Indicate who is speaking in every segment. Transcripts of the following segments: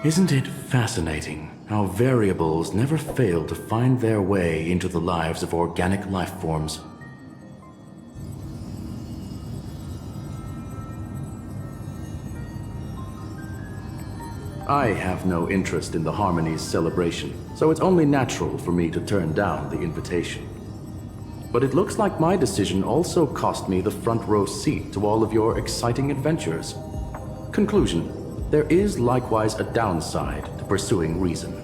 Speaker 1: Isn't it fascinating how variables never fail to find their way into the lives of organic life forms? I have no interest in the Harmony's celebration, so it's only natural for me to turn down the invitation. But it looks like my decision also cost me the front row seat to all of your exciting adventures. Conclusion: there is likewise a downside to pursuing reason.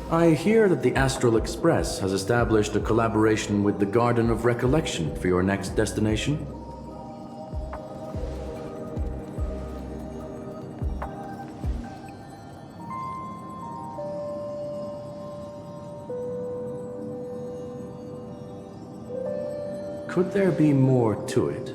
Speaker 1: I hear that the Astral Express has established a collaboration with the Garden of Recollection for your next destination. Could there be more to it?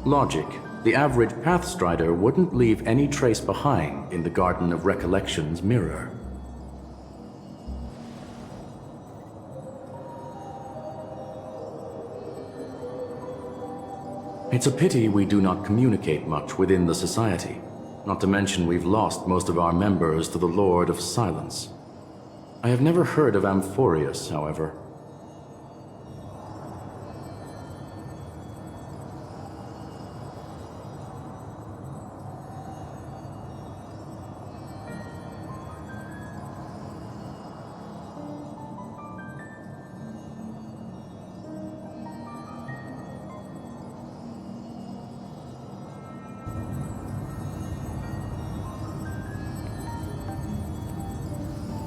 Speaker 1: Logic. The average Pathstrider wouldn't leave any trace behind in the Garden of Recollection's mirror. It's a pity we do not communicate much within the society. Not to mention we've lost most of our members to the Lord of Silence. I have never heard of Amphorius, however.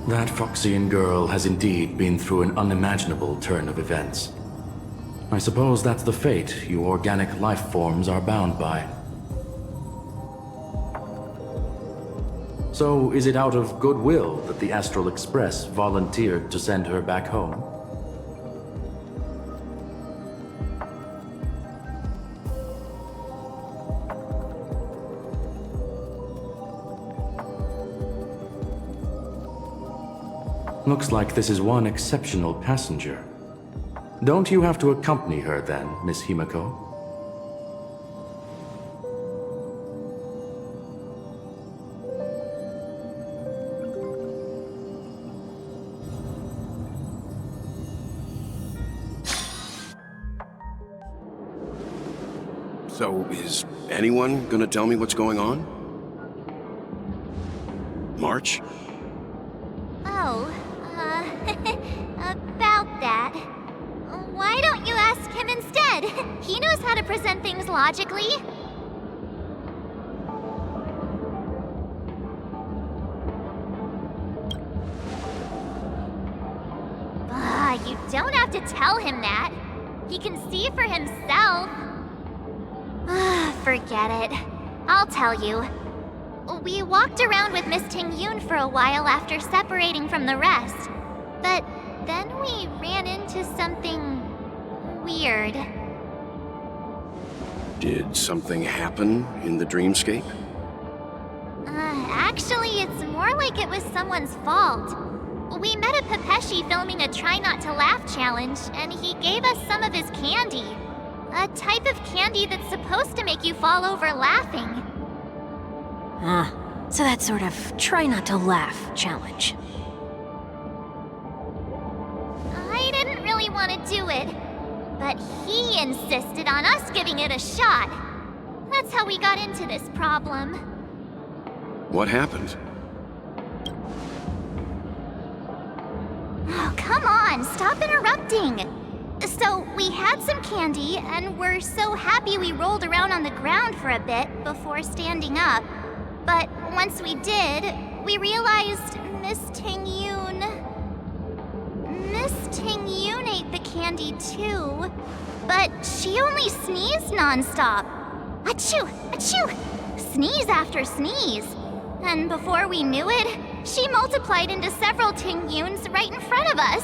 Speaker 1: That Foxian girl has indeed been through an unimaginable turn of events. I suppose that's the fate you organic life forms are bound by. So, is it out of goodwill that the Astral Express volunteered to send her back home? Looks like this is one exceptional passenger. Don't you have to accompany her then, Miss Himiko?
Speaker 2: So, is anyone gonna tell me what's going on? March?
Speaker 3: Oh, about that. Why don't you ask him instead? He knows how to present things logically. You don't have to tell him that. He can see for himself. Forget it. I'll tell you. We walked around with Miss Ting-Yun for a while after separating from the rest. But then we ran into something weird.
Speaker 2: Did something happen in the dreamscape?
Speaker 3: Actually, it's more like it was someone's fault. We met a Pepeshi filming a Try Not to Laugh challenge, and he gave us some of his candy. A type of candy that's supposed to make you fall over laughing.
Speaker 4: So that sort of try not to laugh challenge.
Speaker 3: I didn't really want to do it, but he insisted on us giving it a shot. That's how we got into this problem.
Speaker 2: What happened?
Speaker 3: Oh, come on, stop interrupting. So, we had some candy, and we're so happy we rolled around on the ground for a bit before standing up. But once we did, we realized Miss Ting-Yun ate the candy too. But she only sneezed nonstop. Achoo! Achoo! Sneeze after sneeze. And before we knew it, she multiplied into several Ting-Yuns right in front of us.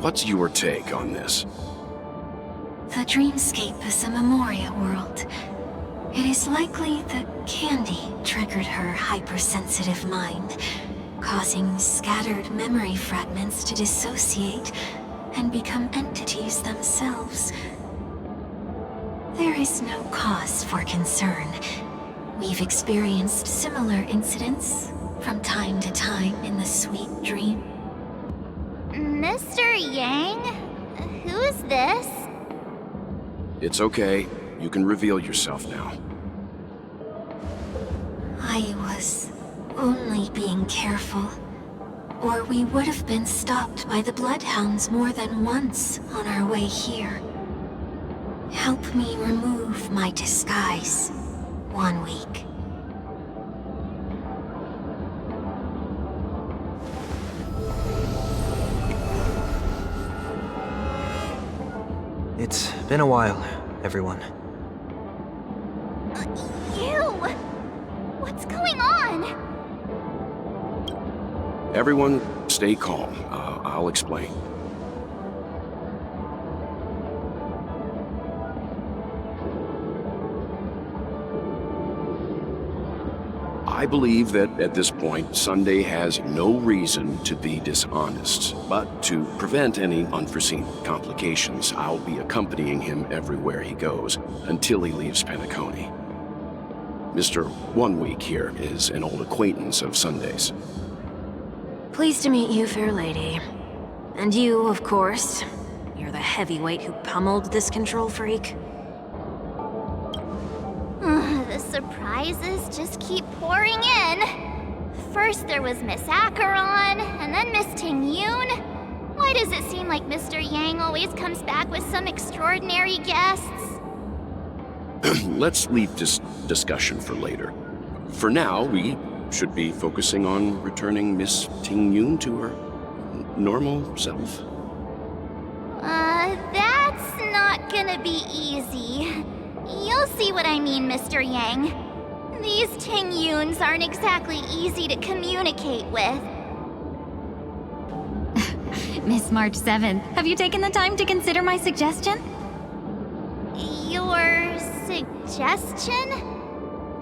Speaker 2: What's your take on this?
Speaker 4: The dreamscape is a Memoria world. It is likely the candy triggered her hypersensitive mind, causing scattered memory fragments to dissociate and become entities themselves. There is no cause for concern. We've experienced similar incidents from time to time in the sweet dream.
Speaker 3: Mr. Yang? Who's this?
Speaker 2: It's okay. You can reveal yourself now.
Speaker 4: I was only being careful, or we would have been stopped by the Bloodhounds more than once on our way here. Help me remove my disguise. 1 week.
Speaker 5: It's been a while, everyone.
Speaker 3: You! What's going on?
Speaker 2: Everyone, stay calm. I'll explain. I believe that at this point, Sunday has no reason to be dishonest. But to prevent any unforeseen complications, I'll be accompanying him everywhere he goes until he leaves Penacony. Mr. 1 Week here is an old acquaintance of Sunday's.
Speaker 4: Pleased to meet you, fair lady. And you, of course. You're the heavyweight who pummeled this control freak.
Speaker 3: The surprises just keep pouring in. First there was Miss Acheron, and then Miss Ting-Yoon. Why does it seem like Mr. Yang always comes back with some extraordinary guests?
Speaker 2: Let's leave this discussion for later. For now, we should be focusing on returning Miss Ting-Yoon to her normal self.
Speaker 3: That's not gonna be easy. You'll see what I mean, Mr. Yang. These Ting-Yoons aren't exactly easy to communicate with.
Speaker 6: Miss March 7th, have you taken the time to consider my suggestion?
Speaker 3: Your suggestion?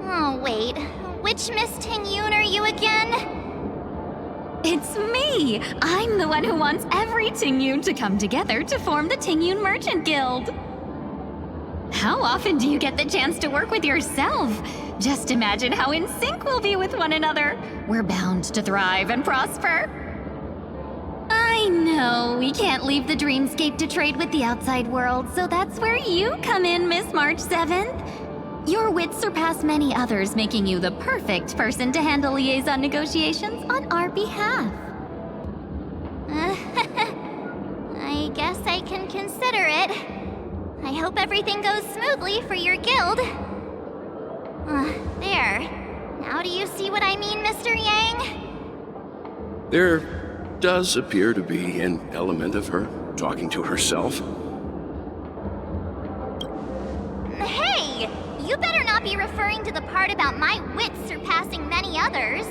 Speaker 3: Oh, wait. Which Miss Ting-Yoon are you again?
Speaker 6: It's me! I'm the one who wants every Ting-Yoon to come together to form the Ting-Yoon Merchant Guild. How often do you get the chance to work with yourself? Just imagine how in sync we'll be with one another. We're bound to thrive and prosper. I know we can't leave the dreamscape to trade with the outside world, so that's where you come in, Miss March 7th. Your wits surpass many others, making you the perfect person to handle liaison negotiations on our behalf.
Speaker 3: I guess I can consider it. I hope everything goes smoothly for your guild. There. Now do you see what I mean, Mr. Yang?
Speaker 2: There does appear to be an element of her talking to herself.
Speaker 3: Hey! You better not be referring to the part about my wits surpassing many others.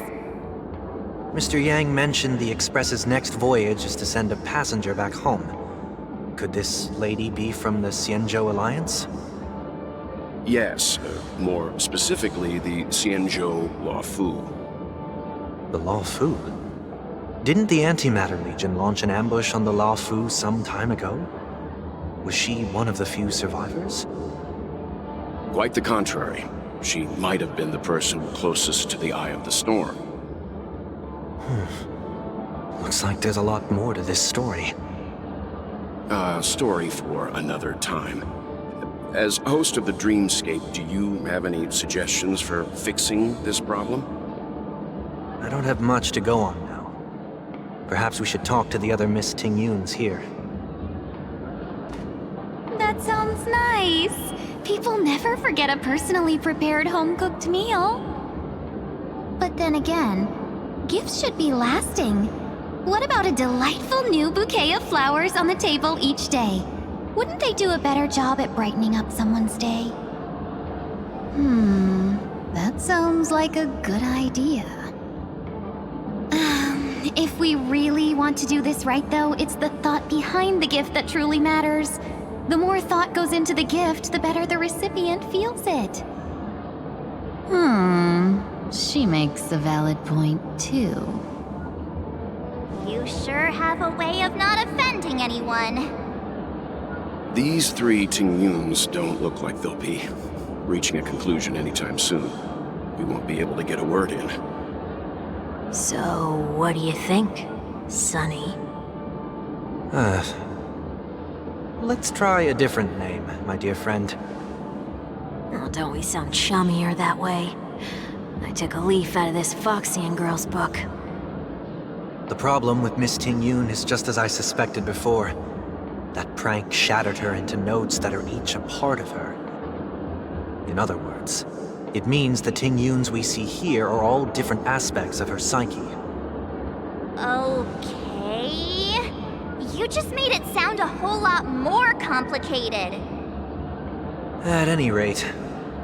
Speaker 5: Mr. Yang mentioned the Express's next voyage is to send a passenger back home. Could this lady be from the Xianzhou Alliance?
Speaker 2: Yes, more specifically, the Xianzhou Luofu.
Speaker 5: The Luofu? Didn't the Antimatter Legion launch an ambush on the Luofu some time ago? Was she one of the few survivors?
Speaker 2: Quite the contrary. She might have been the person closest to the eye of the storm.
Speaker 5: Looks like there's a lot more to this story.
Speaker 2: A story for another time. As host of the Dreamscape, do you have any suggestions for fixing this problem?
Speaker 5: I don't have much to go on now. Perhaps we should talk to the other Miss Ting-Yoons here.
Speaker 6: That sounds nice. People never forget a personally prepared home-cooked meal. But then again, gifts should be lasting. What about a delightful new bouquet of flowers on the table each day? Wouldn't they do a better job at brightening up someone's day? That sounds like a good idea. If we really want to do this right, though, it's the thought behind the gift that truly matters. The more thought goes into the gift, the better the recipient feels it. She makes a valid point, too.
Speaker 3: You sure have a way of not offending anyone.
Speaker 2: These three Tingyuns don't look like they'll be reaching a conclusion anytime soon. We won't be able to get a word in.
Speaker 4: So, what do you think, Sonny?
Speaker 5: Let's try a different name, my dear friend.
Speaker 4: Oh, don't we sound chummier that way? I took a leaf out of this Foxian girl's book.
Speaker 5: The problem with Miss Tingyun is just as I suspected before. That prank shattered her into notes that are each a part of her. In other words, it means the Tingyuns we see here are all different aspects of her psyche.
Speaker 3: Okay. You just made it sound a whole lot more complicated.
Speaker 5: At any rate,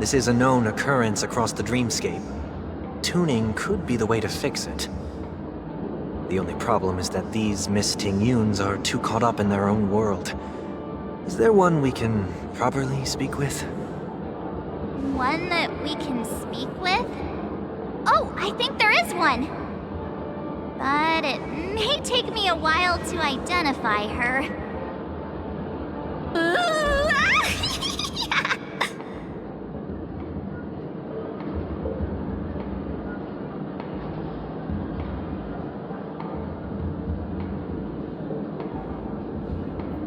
Speaker 5: this is a known occurrence across the dreamscape. Tuning could be the way to fix it. The only problem is that these Miss Tingyuns are too caught up in their own world. Is there one we can properly speak with?
Speaker 3: One that we can speak with? Oh, I think there is one. But it may take me a while to identify her.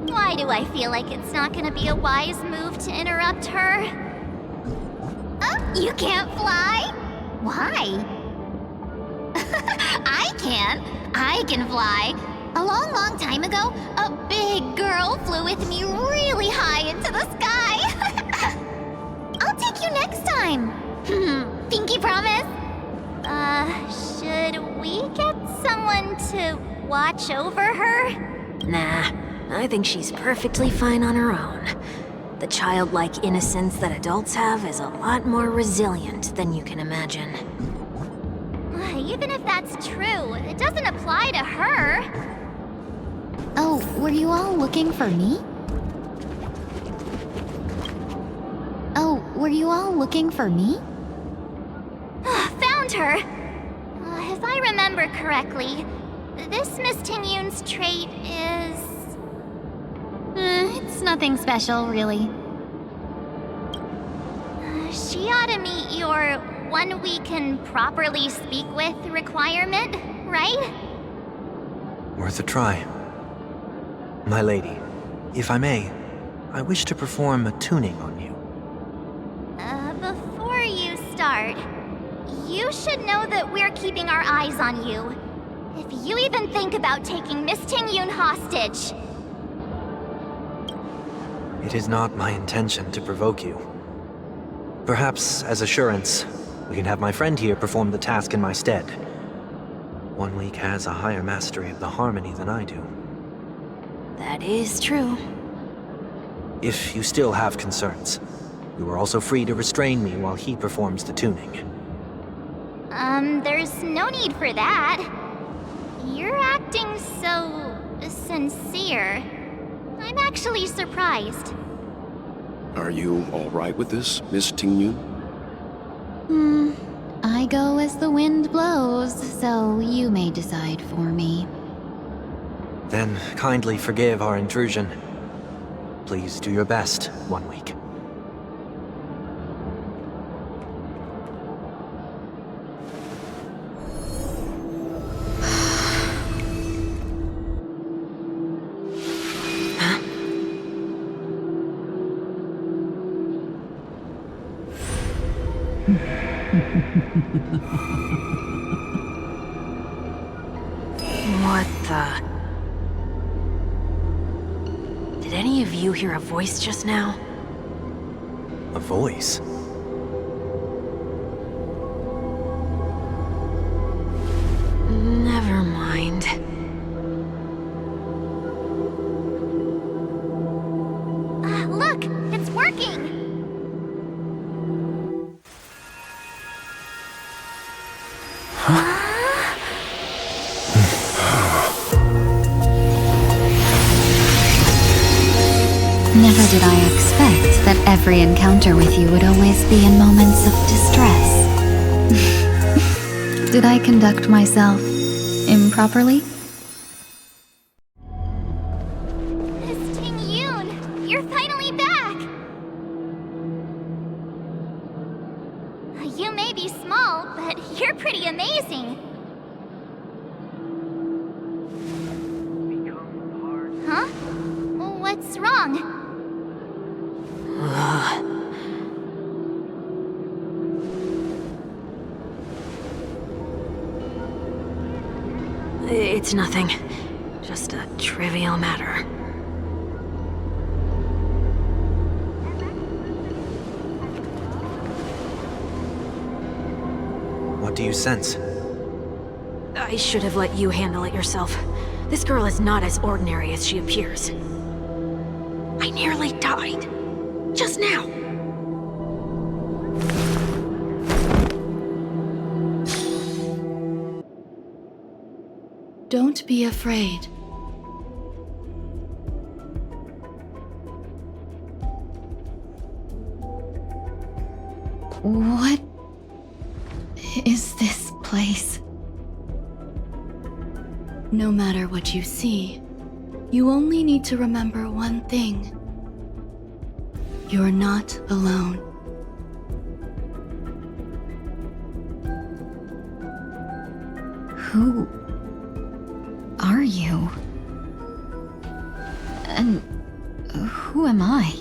Speaker 3: Why do I feel like it's not gonna be a wise move to interrupt her? You can't fly? Why? I can. I can fly. A long, long time ago, a big girl flew with me really high into the sky. I'll take you next time. Pinky promise? Should we get someone to watch over her?
Speaker 4: Nah, I think she's perfectly fine on her own. The childlike innocence that adults have is a lot more resilient than you can imagine.
Speaker 3: Even if that's true, it doesn't apply to her.
Speaker 6: Oh, were you all looking for me? Oh, were you all looking for me?
Speaker 3: Found her! If I remember correctly, this Miss Tingyun's trait is...
Speaker 6: It's nothing special, really.
Speaker 3: She ought to meet your one we can properly speak with requirement, right?
Speaker 5: Worth a try. My lady, if I may, I wish to perform a tuning on you.
Speaker 3: Before you start, you should know that we're keeping our eyes on you. If you even think about taking Miss Tingyun hostage...
Speaker 5: It is not my intention to provoke you. Perhaps, as assurance, we can have my friend here perform the task in my stead. 1 week has a higher mastery of the harmony than I do.
Speaker 4: That is true.
Speaker 5: If you still have concerns, you are also free to restrain me while he performs the tuning.
Speaker 3: There's no need for that. You're acting so... sincere. I'm actually surprised.
Speaker 2: Are you all right with this, Miss Tingyun?
Speaker 6: I go as the wind blows, so you may decide for me.
Speaker 5: Then kindly forgive our intrusion. Please do your best, 1 week.
Speaker 4: What the... Did any of you hear a voice just now?
Speaker 5: A voice?
Speaker 4: Never mind.
Speaker 3: Look! It's working!
Speaker 6: Never did I expect that every encounter with you would always be in moments of distress.
Speaker 7: Did I conduct myself improperly?
Speaker 3: Miss Ting Yoon, you're finally back! You may be small, but you're pretty amazing. Huh? What's wrong?
Speaker 4: It's nothing. Just a trivial matter.
Speaker 5: What do you sense?
Speaker 4: I should have let you handle it yourself. This girl is not as ordinary as she appears. I nearly died. Just now.
Speaker 7: Don't be afraid. What is this place? No matter what you see, you only need to remember one thing. You're not alone.
Speaker 6: Who are you? And who am I?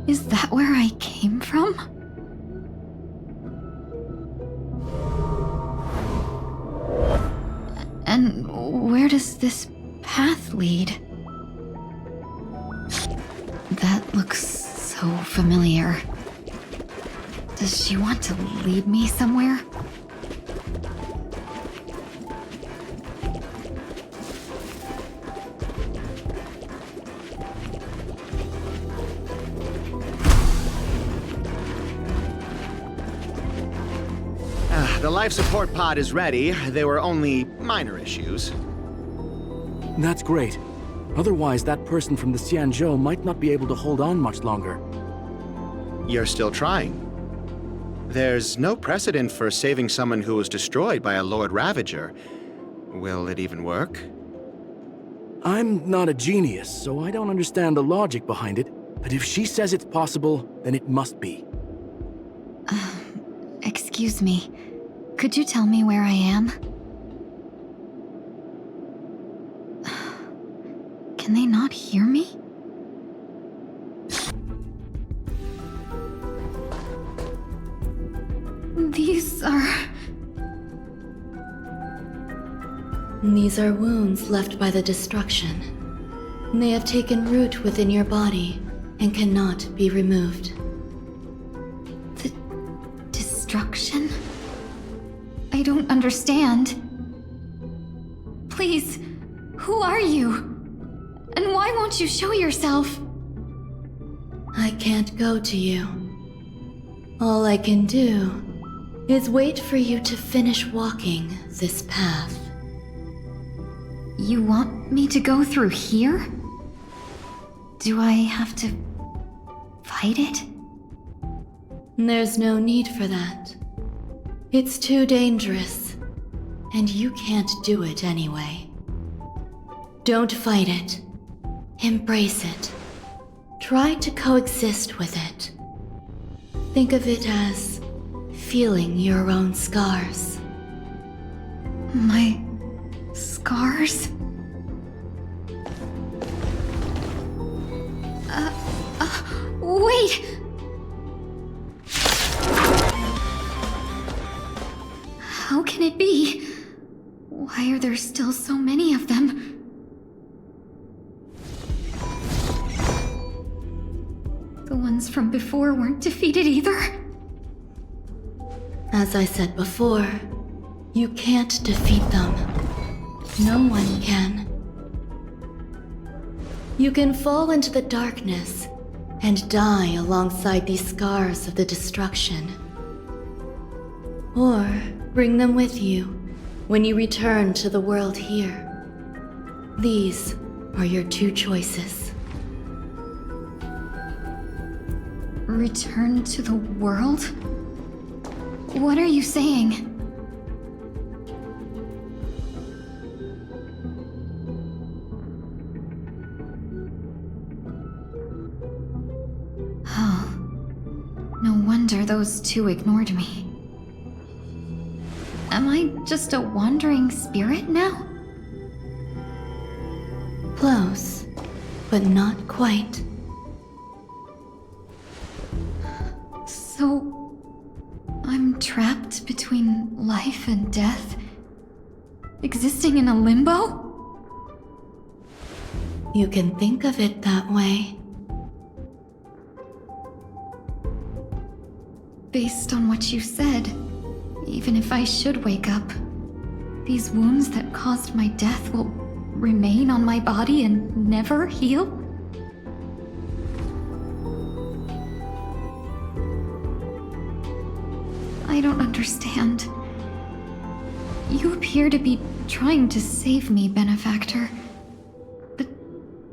Speaker 6: Is that where I came from? And where does this path lead? That looks so familiar. Does she want to lead me somewhere?
Speaker 8: The life support pod is ready. There were only minor issues.
Speaker 1: That's great. Otherwise, that person from the Xianzhou might not be able to hold on much longer.
Speaker 8: You're still trying. There's no precedent for saving someone who was destroyed by a Lord Ravager. Will it even work?
Speaker 1: I'm not a genius, so I don't understand the logic behind it. But if she says it's possible, then it must be.
Speaker 6: Excuse me. Could you tell me where I am? Can they not hear me? These
Speaker 7: are wounds left by the destruction. They have taken root within your body and cannot be removed.
Speaker 6: the destruction? I don't understand. Please, who are you? And why won't you show yourself?
Speaker 7: I can't go to you. All I can do is wait for you to finish walking this path.
Speaker 6: You want me to go through here? Do I have to fight it?
Speaker 7: There's no need for that. It's too dangerous, and you can't do it anyway. Don't fight it. Embrace it. Try to coexist with it. Think of it as feeling your own scars.
Speaker 6: My scars? Wait! How can it be? Why are there still so many of them? The ones from before weren't defeated either?
Speaker 7: As I said before, you can't defeat them. No one can. You can fall into the darkness and die alongside these scars of the destruction. Or bring them with you when you return to the world here. These are your two choices.
Speaker 6: Return to the world? What are you saying? Oh. No wonder those two ignored me. Am I just a wandering spirit now?
Speaker 7: Close, but not quite.
Speaker 6: So, I'm trapped between life and death? Existing in a limbo?
Speaker 7: You can think of it that way.
Speaker 6: Based on what you said, even if I should wake up, these wounds that caused my death will remain on my body and never heal? I don't understand. You appear to be trying to save me, Benefactor. But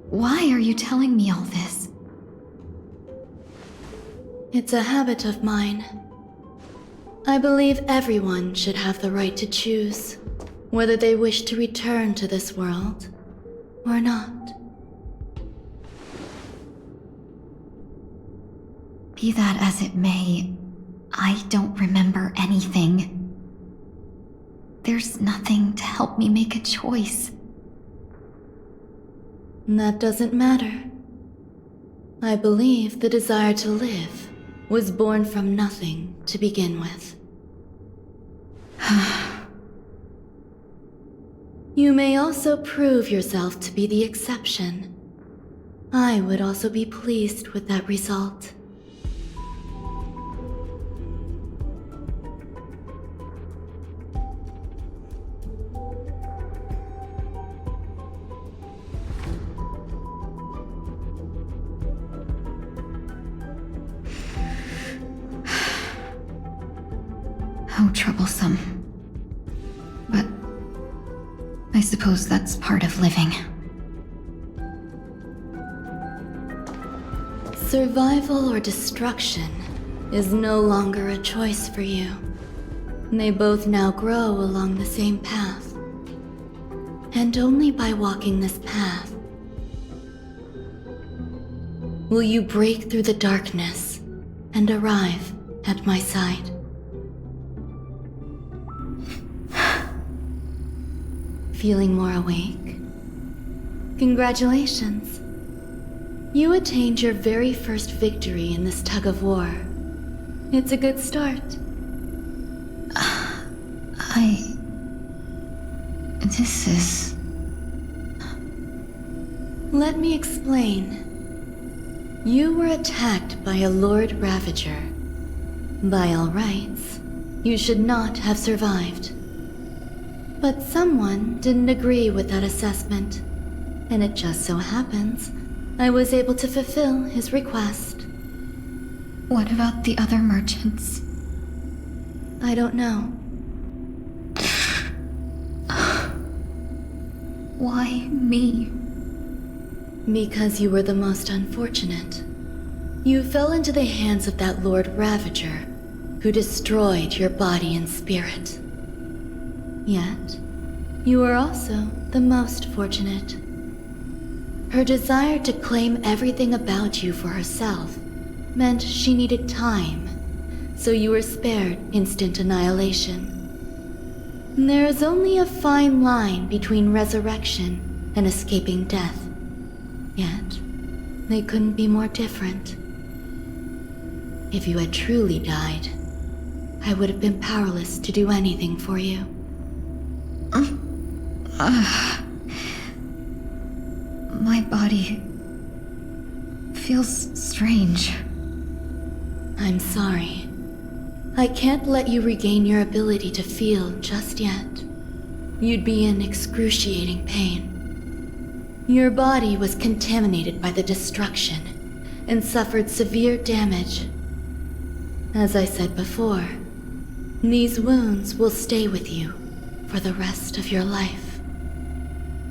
Speaker 6: why are you telling me all this?
Speaker 7: It's a habit of mine. I believe everyone should have the right to choose whether they wish to return to this world or not.
Speaker 6: Be that as it may, I don't remember anything. There's nothing to help me make a choice.
Speaker 7: That doesn't matter. I believe the desire to live was born from nothing to begin with. You may also prove yourself to be the exception. I would also be pleased with that result.
Speaker 6: How troublesome. But I suppose that's part of living.
Speaker 7: Survival or destruction is no longer a choice for you. They both now grow along the same path. And only by walking this path will you break through the darkness and arrive at my side. Feeling more awake? Congratulations. You attained your very first victory in this tug of war. It's a good start.
Speaker 6: This is...
Speaker 7: Let me explain. You were attacked by a Lord Ravager. By all rights, you should not have survived. But someone didn't agree with that assessment, and it just so happens I was able to fulfill his request.
Speaker 6: What about the other merchants?
Speaker 7: I don't know.
Speaker 6: Why me?
Speaker 7: Because you were the most unfortunate. You fell into the hands of that Lord Ravager, who destroyed your body and spirit. Yet, you were also the most fortunate. Her desire to claim everything about you for herself meant she needed time, so you were spared instant annihilation. There is only a fine line between resurrection and escaping death. Yet, they couldn't be more different. If you had truly died, I would have been powerless to do anything for you.
Speaker 6: My body feels strange.
Speaker 7: I'm sorry. I can't let you regain your ability to feel just yet. You'd be in excruciating pain. Your body was contaminated by the destruction and suffered severe damage. As I said before, these wounds will stay with you for the rest of your life.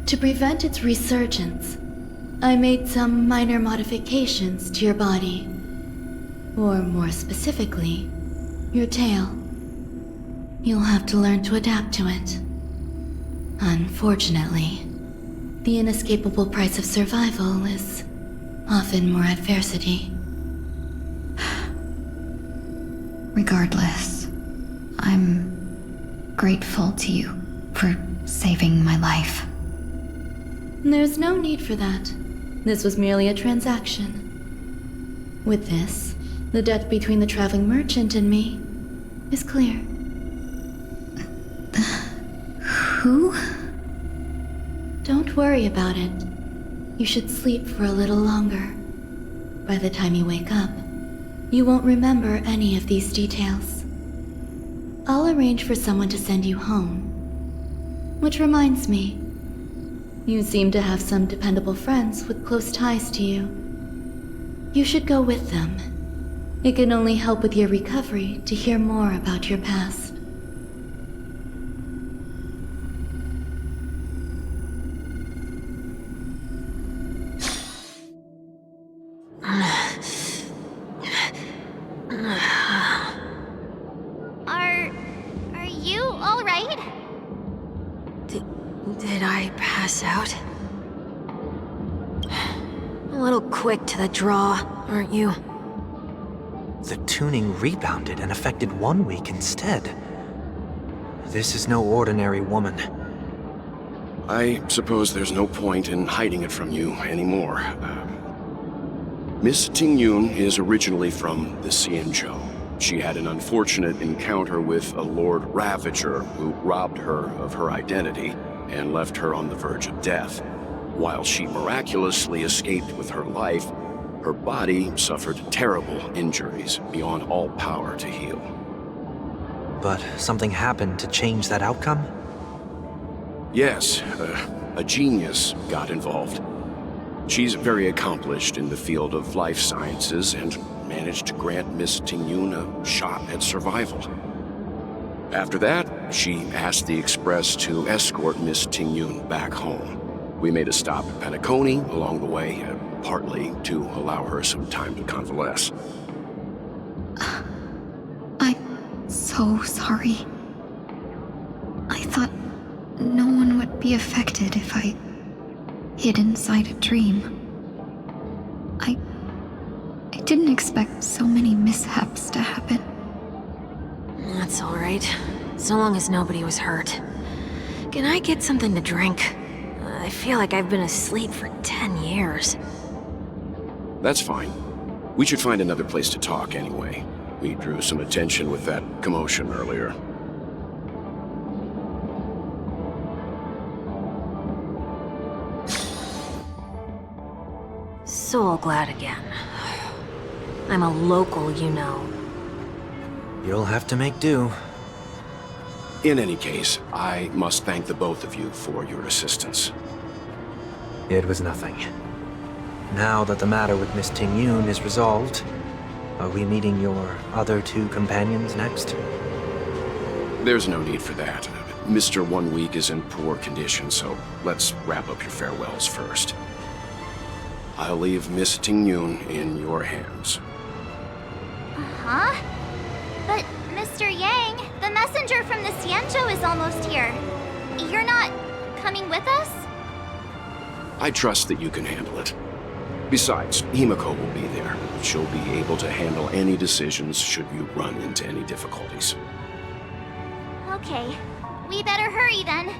Speaker 7: To prevent its resurgence, I made some minor modifications to your body. Or more specifically, your tail. You'll have to learn to adapt to it. Unfortunately, the inescapable price of survival is often more adversity.
Speaker 9: Regardless, I'm grateful to you for saving my life.
Speaker 7: There's no need for that. This was merely a transaction. With this, the debt between the traveling merchant and me is clear.
Speaker 9: Who?
Speaker 7: Don't worry about it. You should sleep for a little longer. By the time you wake up, you won't remember any of these details. I'll arrange for someone to send you home. Which reminds me, you seem to have some dependable friends with close ties to you. You should go with them. It can only help with your recovery to hear more about your past.
Speaker 3: Are you all right?
Speaker 4: Did I pass out? A little quick to the draw, aren't you?
Speaker 5: The tuning rebounded and affected 1 week instead. This is no ordinary woman.
Speaker 2: I suppose there's no point in hiding it from you anymore. Miss Tingyun is originally from the Xianzhou. She had an unfortunate encounter with a Lord Ravager who robbed her of her identity and left her on the verge of death. While she miraculously escaped with her life, her body suffered terrible injuries beyond all power to heal.
Speaker 5: But something happened to change that outcome?
Speaker 2: Yes, a genius got involved. She's very accomplished in the field of life sciences and managed to grant Miss Tingyun a shot at survival. After that, she asked the Express to escort Miss Tingyun back home. We made a stop at Penacony along the way, partly to allow her some time to convalesce.
Speaker 9: I'm so sorry. I thought no one would be affected if I hid inside a dream. I didn't expect so many mishaps to happen.
Speaker 4: That's all right. So long as nobody was hurt. Can I get something to drink? I feel like I've been asleep for 10 years.
Speaker 2: That's fine. We should find another place to talk anyway. We drew some attention with that commotion earlier.
Speaker 4: So glad again. I'm a local, you know.
Speaker 5: You'll have to make do.
Speaker 2: In any case, I must thank the both of you for your assistance.
Speaker 5: It was nothing. Now that the matter with Miss Tingyun is resolved, are we meeting your other two companions next?
Speaker 2: There's no need for that. Mr. 1 Week is in poor condition, so let's wrap up your farewells first. I'll leave Miss Tingyun in your hands.
Speaker 3: Huh? But, Mr. Yang, the messenger from the Xianzhou is almost here. You're not coming with us?
Speaker 2: I trust that you can handle it. Besides, Himiko will be there. She'll be able to handle any decisions should you run into any difficulties.
Speaker 3: Okay. We better hurry then.